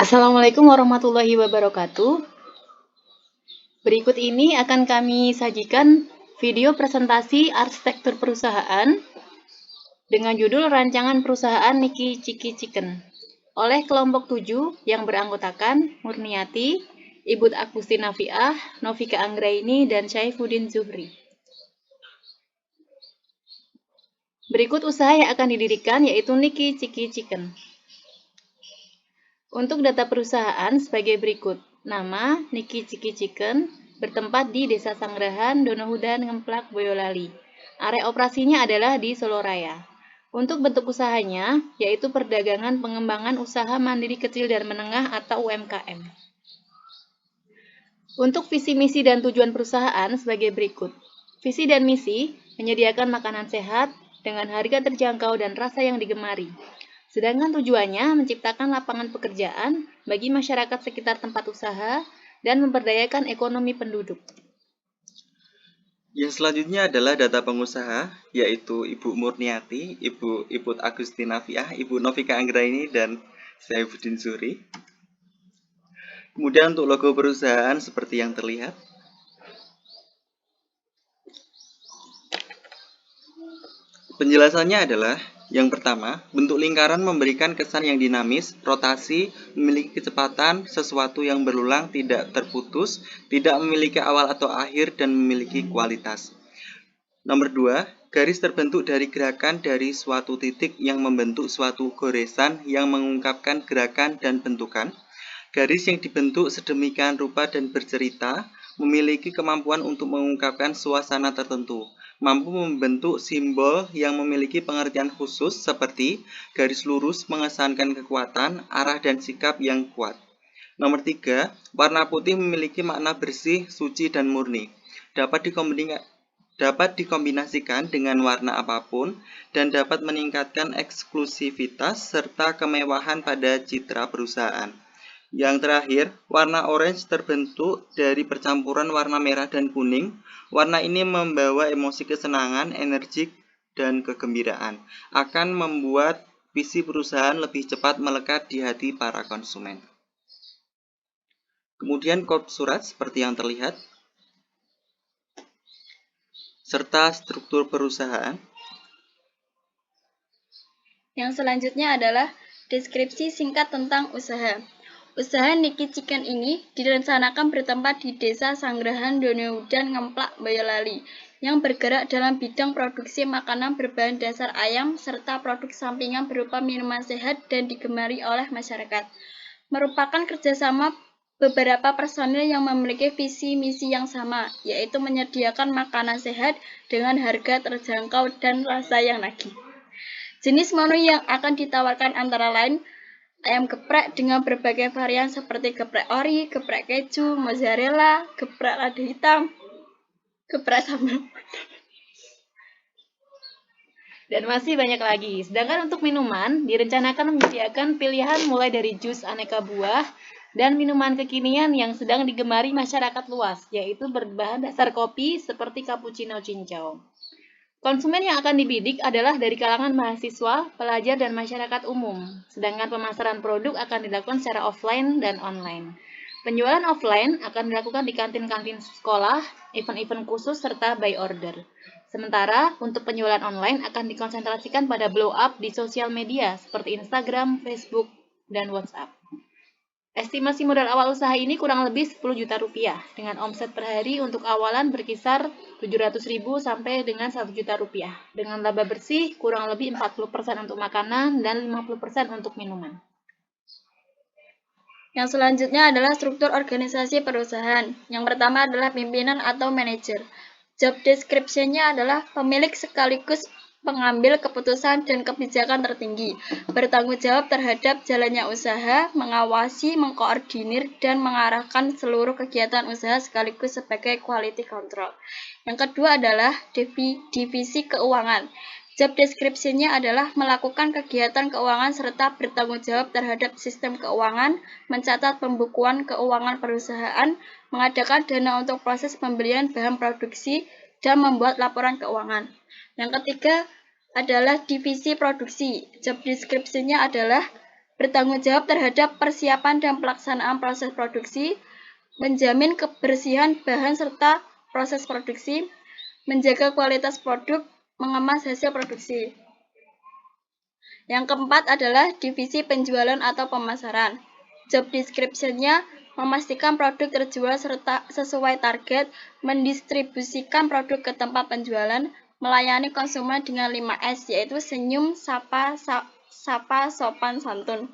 Assalamualaikum warahmatullahi wabarakatuh. Berikut ini akan kami sajikan video presentasi arsitektur perusahaan dengan judul Rancangan Perusahaan Niki Ciki Chicken oleh kelompok 7 yang beranggotakan Murniati, Ibu Agustina Fiah, Novika Anggraini, dan Syaifuddin Zuhri. Berikut usaha yang akan didirikan yaitu Niki Ciki Chicken. Untuk data perusahaan sebagai berikut. Nama, Niki Ciki Chicken, bertempat di Desa Sangrahan, Donohudan, Ngemplak, Boyolali. Area operasinya adalah di Solo Raya. Untuk bentuk usahanya, yaitu perdagangan pengembangan usaha mandiri kecil dan menengah atau UMKM. Untuk visi, misi, dan tujuan perusahaan sebagai berikut. Visi dan misi, menyediakan makanan sehat dengan harga terjangkau dan rasa yang digemari. Sedangkan tujuannya menciptakan lapangan pekerjaan bagi masyarakat sekitar tempat usaha dan memberdayakan ekonomi penduduk. Yang selanjutnya adalah data pengusaha, yaitu Ibu Murniati, Ibu Agustina Fiah, Ibu Novika Anggraini, dan Syaifuddin Zuhri. Kemudian untuk logo perusahaan seperti yang terlihat. Penjelasannya adalah, yang pertama, bentuk lingkaran memberikan kesan yang dinamis, rotasi, memiliki kecepatan, sesuatu yang berulang, tidak terputus, tidak memiliki awal atau akhir, dan memiliki kualitas. Nomor 2, garis terbentuk dari gerakan dari suatu titik yang membentuk suatu goresan yang mengungkapkan gerakan dan bentukan. Garis yang dibentuk sedemikian rupa dan bercerita, memiliki kemampuan untuk mengungkapkan suasana tertentu, mampu membentuk simbol yang memiliki pengertian khusus seperti garis lurus mengesankan kekuatan, arah dan sikap yang kuat. Nomor 3, warna putih memiliki makna bersih, suci, dan murni. Dapat dikombinasikan dengan warna apapun dan dapat meningkatkan eksklusivitas serta kemewahan pada citra perusahaan. Yang terakhir, warna orange terbentuk dari percampuran warna merah dan kuning. Warna ini membawa emosi kesenangan, energik, dan kegembiraan. Akan membuat visi perusahaan lebih cepat melekat di hati para konsumen. Kemudian kode surat seperti yang terlihat, serta struktur perusahaan. Yang selanjutnya adalah deskripsi singkat tentang usaha. Usaha Niki Chicken ini direncanakan bertempat di Desa Sangrahan, Donohudan, Ngemplak, Boyolali, yang bergerak dalam bidang produksi makanan berbahan dasar ayam serta produk sampingan berupa minuman sehat dan digemari oleh masyarakat. Merupakan kerjasama beberapa personil yang memiliki visi misi yang sama, yaitu menyediakan makanan sehat dengan harga terjangkau dan rasa yang nagih. Jenis menu yang akan ditawarkan antara lain ayam geprek dengan berbagai varian seperti geprek ori, geprek keju, mozzarella, geprek lada hitam, geprek sambal, dan masih banyak lagi. Sedangkan untuk minuman, direncanakan menyediakan pilihan mulai dari jus aneka buah dan minuman kekinian yang sedang digemari masyarakat luas, yaitu berbahan dasar kopi seperti cappuccino cincau. Konsumen yang akan dibidik adalah dari kalangan mahasiswa, pelajar, dan masyarakat umum. Sedangkan pemasaran produk akan dilakukan secara offline dan online. Penjualan offline akan dilakukan di kantin-kantin sekolah, event-event khusus, serta by order. Sementara untuk penjualan online akan dikonsentrasikan pada blow up di sosial media seperti Instagram, Facebook, dan WhatsApp. Estimasi modal awal usaha ini kurang lebih 10 juta rupiah dengan omset per hari untuk awalan berkisar 700.000 sampai dengan 1 juta rupiah dengan laba bersih kurang lebih 40% untuk makanan dan 50% untuk minuman. Yang selanjutnya adalah struktur organisasi perusahaan. Yang pertama adalah pimpinan atau manajer. Job description-nya adalah pemilik sekaligus pengambil keputusan dan kebijakan tertinggi, bertanggung jawab terhadap jalannya usaha, mengawasi, mengkoordinir, dan mengarahkan seluruh kegiatan usaha sekaligus sebagai quality control. Yang kedua adalah divisi keuangan. Job description-nya adalah melakukan kegiatan keuangan serta bertanggung jawab terhadap sistem keuangan, mencatat pembukuan keuangan perusahaan, mengadakan dana untuk proses pembelian bahan produksi, dan membuat laporan keuangan. Yang ketiga adalah divisi produksi. Job description-nya adalah bertanggung jawab terhadap persiapan dan pelaksanaan proses produksi, menjamin kebersihan bahan serta proses produksi, menjaga kualitas produk, mengemas hasil produksi. Yang keempat adalah divisi penjualan atau pemasaran. Job description-nya memastikan produk terjual serta sesuai target, mendistribusikan produk ke tempat penjualan, melayani konsumen dengan 5S, yaitu senyum, sapa, sopan, santun.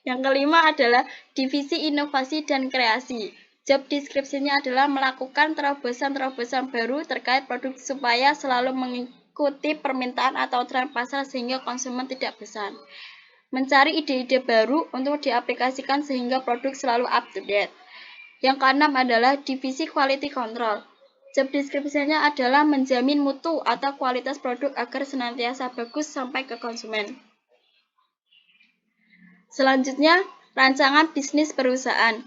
Yang kelima adalah divisi inovasi dan kreasi. Job description-nya adalah melakukan terobosan-terobosan baru terkait produk supaya selalu mengikuti permintaan atau tren pasar sehingga konsumen tidak bosan. Mencari ide-ide baru untuk diaplikasikan sehingga produk selalu up to date. Yang keenam adalah divisi quality control. Job description-nya adalah menjamin mutu atau kualitas produk agar senantiasa bagus sampai ke konsumen. Selanjutnya, rancangan bisnis perusahaan.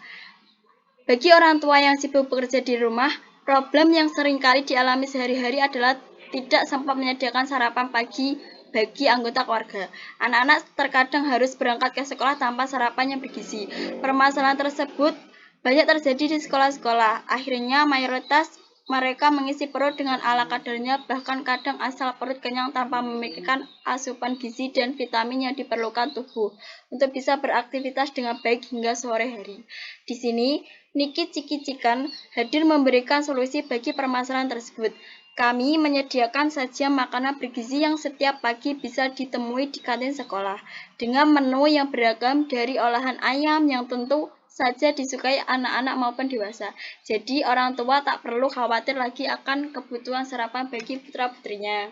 Bagi orang tua yang sibuk bekerja di rumah, problem yang seringkali dialami sehari-hari adalah tidak sempat menyediakan sarapan pagi bagi anggota keluarga. Anak-anak terkadang harus berangkat ke sekolah tanpa sarapan yang bergizi. Permasalahan tersebut banyak terjadi di sekolah-sekolah. Akhirnya mayoritas mereka mengisi perut dengan ala kadarnya, bahkan kadang asal perut kenyang tanpa memikirkan asupan gizi dan vitamin yang diperlukan tubuh untuk bisa beraktivitas dengan baik hingga sore hari. Di sini, Niki Ciki Chicken hadir memberikan solusi bagi permasalahan tersebut. Kami menyediakan sajian makanan bergizi yang setiap pagi bisa ditemui di kantin sekolah, dengan menu yang beragam dari olahan ayam yang tentu saja disukai anak-anak maupun dewasa. Jadi orang tua tak perlu khawatir lagi akan kebutuhan sarapan bagi putra-putrinya.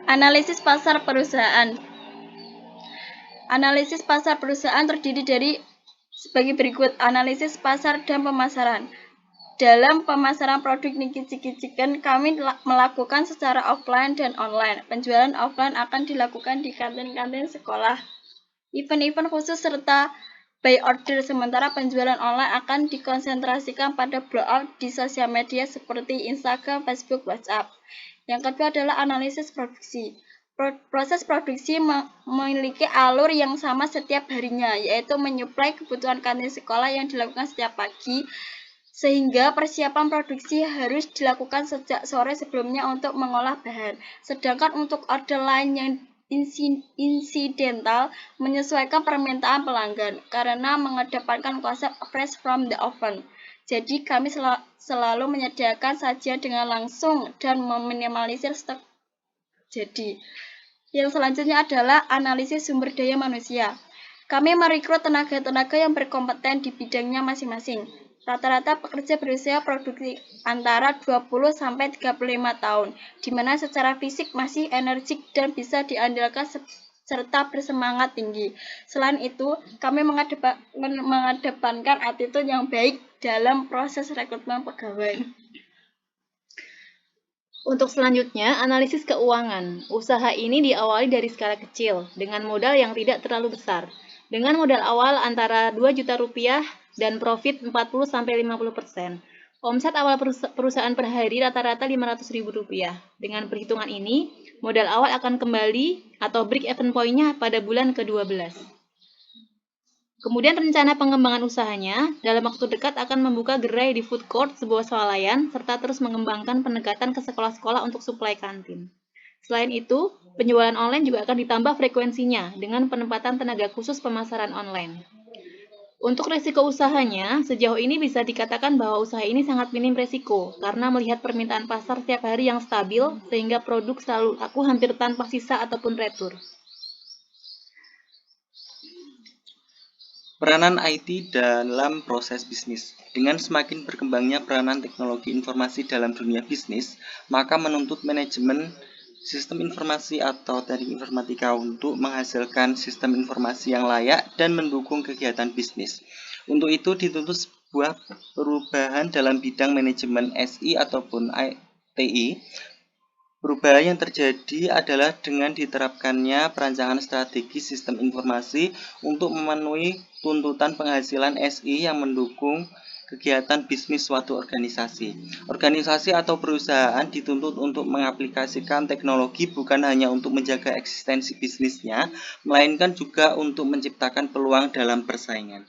Analisis pasar perusahaan. Analisis pasar perusahaan terdiri dari sebagai berikut: analisis pasar dan pemasaran. Dalam pemasaran produk Niki Ciki Chicken, kami melakukan secara offline dan online. Penjualan offline akan dilakukan di kantin-kantin sekolah, event-event khusus serta by order, sementara penjualan online akan dikonsentrasikan pada blowout di sosial media seperti Instagram, Facebook, WhatsApp. Yang kedua adalah analisis produksi. Proses produksi memiliki alur yang sama setiap harinya, yaitu menyuplai kebutuhan kantin sekolah yang dilakukan setiap pagi, sehingga persiapan produksi harus dilakukan sejak sore sebelumnya untuk mengolah bahan. Sedangkan untuk order lain yang insidental menyesuaikan permintaan pelanggan karena mengedepankan konsep fresh from the oven. Jadi kami selalu menyediakan sajian dengan langsung dan meminimalisir stok. Jadi, yang selanjutnya adalah analisis sumber daya manusia. Kami merekrut tenaga-tenaga yang berkompeten di bidangnya masing-masing. Rata-rata pekerja berusia produksi antara 20-35 tahun, di mana secara fisik masih energik dan bisa diandalkan serta bersemangat tinggi. Selain itu, kami mengedepankan attitude yang baik dalam proses rekrutmen pegawai. Untuk selanjutnya, analisis keuangan. Usaha ini diawali dari skala kecil, dengan modal yang tidak terlalu besar. Dengan modal awal antara 2 juta rupiah dan profit 40-50%. Omset awal perusahaan per hari rata-rata 500.000 rupiah. Dengan perhitungan ini, modal awal akan kembali atau break-even point-nya pada bulan ke-12. Kemudian rencana pengembangan usahanya, dalam waktu dekat akan membuka gerai di food court sebuah swalayan, serta terus mengembangkan pendekatan ke sekolah-sekolah untuk suplai kantin. Selain itu, penjualan online juga akan ditambah frekuensinya dengan penempatan tenaga khusus pemasaran online. Untuk risiko usahanya, sejauh ini bisa dikatakan bahwa usaha ini sangat minim risiko karena melihat permintaan pasar setiap hari yang stabil sehingga produk selalu laku hampir tanpa sisa ataupun retur. Peranan IT dalam proses bisnis. Dengan semakin berkembangnya peranan teknologi informasi dalam dunia bisnis, maka menuntut manajemen sistem informasi atau teknik informatika untuk menghasilkan sistem informasi yang layak dan mendukung kegiatan bisnis. Untuk itu dituntut sebuah perubahan dalam bidang manajemen SI ataupun TI. Perubahan yang terjadi adalah dengan diterapkannya perancangan strategi sistem informasi untuk memenuhi tuntutan penghasilan SI yang mendukung kegiatan bisnis suatu organisasi. Organisasi atau perusahaan dituntut untuk mengaplikasikan teknologi bukan hanya untuk menjaga eksistensi bisnisnya, melainkan juga untuk menciptakan peluang dalam persaingan.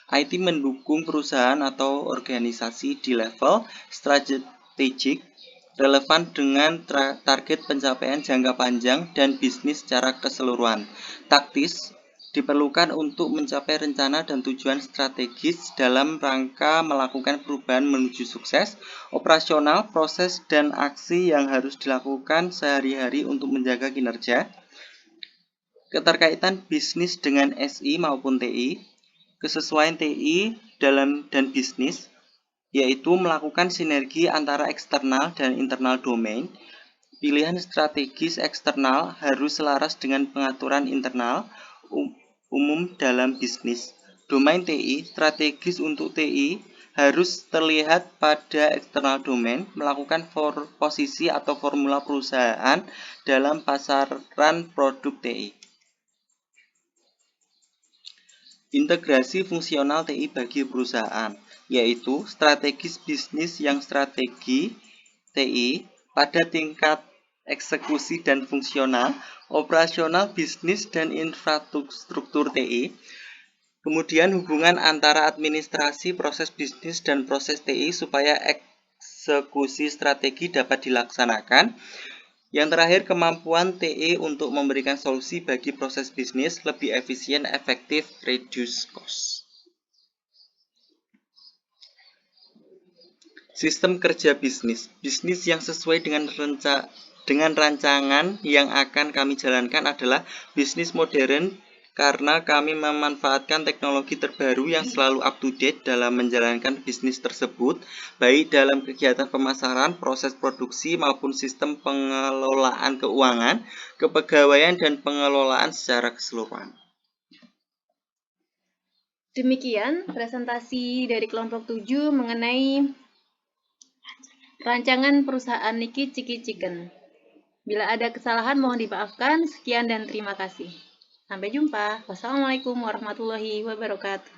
IT mendukung perusahaan atau organisasi di level strategik, relevan dengan target pencapaian jangka panjang dan bisnis secara keseluruhan. Taktis diperlukan untuk mencapai rencana dan tujuan strategis dalam rangka melakukan perubahan menuju sukses. Operasional, proses dan aksi yang harus dilakukan sehari-hari untuk menjaga kinerja. Keterkaitan bisnis dengan SI maupun TI. Kesesuaian TI dan bisnis, yaitu melakukan sinergi antara eksternal dan internal domain. Pilihan strategis eksternal harus selaras dengan pengaturan internal umum dalam bisnis. Domain TI, strategis untuk TI harus terlihat pada eksternal domain, melakukan posisi atau formula perusahaan dalam pasaran produk TI. Integrasi fungsional TI bagi perusahaan, yaitu strategis bisnis yang strategi TI pada tingkat eksekusi dan fungsional, operasional bisnis dan infrastruktur TI, kemudian hubungan antara administrasi, proses bisnis, dan proses TI supaya eksekusi strategi dapat dilaksanakan. Yang terakhir, kemampuan TI untuk memberikan solusi bagi proses bisnis lebih efisien, efektif, reduce cost. Sistem kerja bisnis. Bisnis yang sesuai dengan rancangan yang akan kami jalankan adalah bisnis modern karena kami memanfaatkan teknologi terbaru yang selalu up to date dalam menjalankan bisnis tersebut, baik dalam kegiatan pemasaran, proses produksi, maupun sistem pengelolaan keuangan, kepegawaian, dan pengelolaan secara keseluruhan. Demikian presentasi dari kelompok 7 mengenai rancangan perusahaan Niki Ciki Chicken. Bila ada kesalahan mohon dimaafkan. Sekian dan terima kasih. Sampai jumpa. Wassalamualaikum warahmatullahi wabarakatuh.